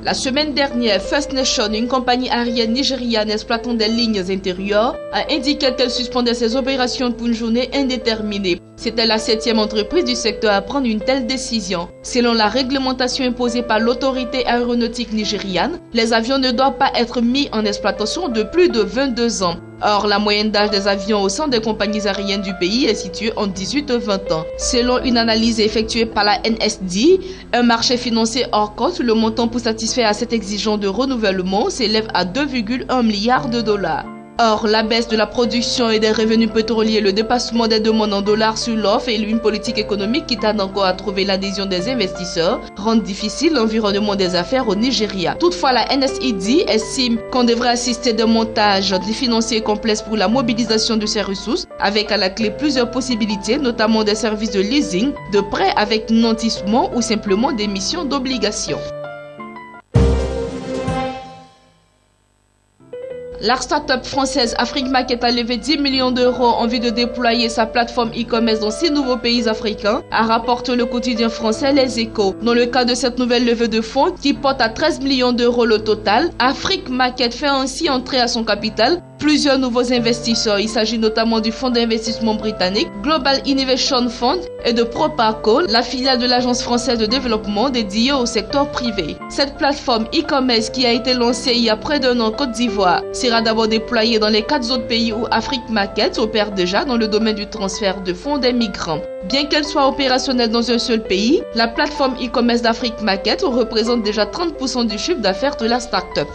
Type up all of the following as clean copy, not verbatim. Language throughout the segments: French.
La semaine dernière, First Nation, une compagnie aérienne nigériane exploitant des lignes intérieures, a indiqué qu'elle suspendait ses opérations pour une journée indéterminée. C'était la 7e entreprise du secteur à prendre une telle décision. Selon la réglementation imposée par l'autorité aéronautique nigériane, les avions ne doivent pas être mis en exploitation de plus de 22 ans. Or, la moyenne d'âge des avions au sein des compagnies aériennes du pays est située entre 18 et 20 ans. Selon une analyse effectuée par la NSD, un marché financier hors cote, le montant pour satisfaire à cette exigence de renouvellement s'élève à 2,1 milliards de dollars. Or, la baisse de la production et des revenus pétroliers, le dépassement des demandes en dollars sur l'offre et une politique économique qui tarde encore à trouver l'adhésion des investisseurs rendent difficile l'environnement des affaires au Nigeria. Toutefois, la NSED estime qu'on devrait assister d'un montage financier complexe pour la mobilisation de ces ressources, avec à la clé plusieurs possibilités, notamment des services de leasing, de prêts avec nantissement ou simplement d'émission d'obligations. La start-up française Afrique Market a levé 10 millions d'euros en vue de déployer sa plateforme e-commerce dans 6 nouveaux pays africains, a rapporté le quotidien français Les Échos. Dans le cadre de cette nouvelle levée de fonds, qui porte à 13 millions d'euros le total, Afrique Market fait ainsi entrer à son capital plusieurs nouveaux investisseurs. Il s'agit notamment du fonds d'investissement britannique Global Innovation Fund et de Proparco, la filiale de l'agence française de développement dédiée au secteur privé. Cette plateforme e-commerce qui a été lancée il y a près d'un an en Côte d'Ivoire sera d'abord déployée dans les 4 autres pays où Afrique Market opère déjà dans le domaine du transfert de fonds des migrants. Bien qu'elle soit opérationnelle dans un seul pays, la plateforme e-commerce d'Afrique Market représente déjà 30% du chiffre d'affaires de la start-up.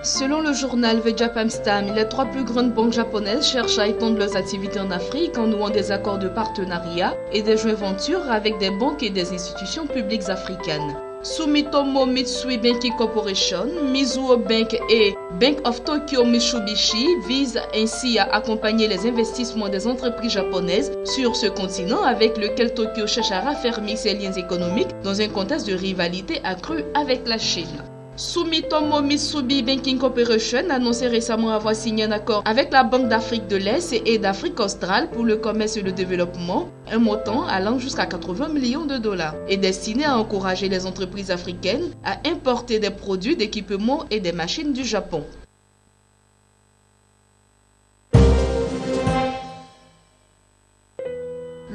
Selon le journal The Japan Times, les 3 plus grandes banques japonaises cherchent à étendre leurs activités en Afrique en nouant des accords de partenariat et des joint-ventures avec des banques et des institutions publiques africaines. Sumitomo Mitsui Banking Corporation, Mizuho Bank et Bank of Tokyo Mitsubishi visent ainsi à accompagner les investissements des entreprises japonaises sur ce continent avec lequel Tokyo cherche à raffermir ses liens économiques dans un contexte de rivalité accrue avec la Chine. Sumitomo Mitsui Banking Corporation a annoncé récemment avoir signé un accord avec la Banque d'Afrique de l'Est et d'Afrique australe pour le commerce et le développement, un montant allant jusqu'à 80 millions de dollars, et destiné à encourager les entreprises africaines à importer des produits d'équipement et des machines du Japon.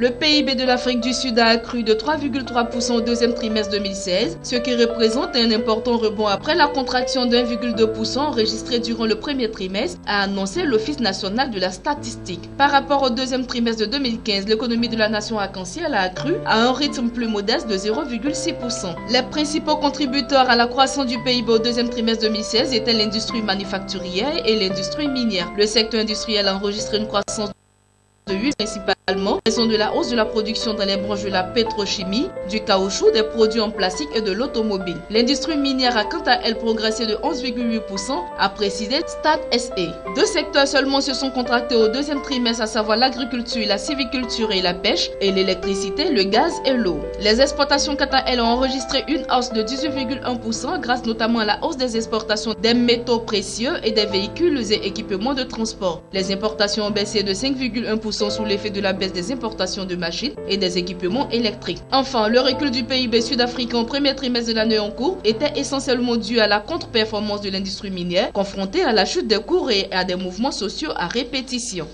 Le PIB de l'Afrique du Sud a accru de 3,3% au deuxième trimestre 2016, ce qui représente un important rebond après la contraction de 1,2% enregistrée durant le premier trimestre, a annoncé l'Office national de la statistique. Par rapport au deuxième trimestre de 2015, l'économie de la nation arc-en-ciel a accru à un rythme plus modeste de 0,6%. Les principaux contributeurs à la croissance du PIB au deuxième trimestre 2016 étaient l'industrie manufacturière et l'industrie minière. Le secteur industriel a enregistré une croissance de 8% principalement en raison de la hausse de la production dans les branches de la pétrochimie, du caoutchouc, des produits en plastique et de l'automobile. L'industrie minière a quant à elle progressé de 11,8%, a précisé StatSA. 2 secteurs seulement se sont contractés au deuxième trimestre, à savoir l'agriculture, la sylviculture et la pêche, et l'électricité, le gaz et l'eau. Les exportations quant à elles ont enregistré une hausse de 18,1% grâce notamment à la hausse des exportations des métaux précieux et des véhicules et équipements de transport. Les importations ont baissé de 5,1% sous l'effet de la baisse des importations de machines et des équipements électriques. Enfin, le recul du PIB sud-africain au premier trimestre de l'année en cours était essentiellement dû à la contre-performance de l'industrie minière, confrontée à la chute des cours et à des mouvements sociaux à répétition.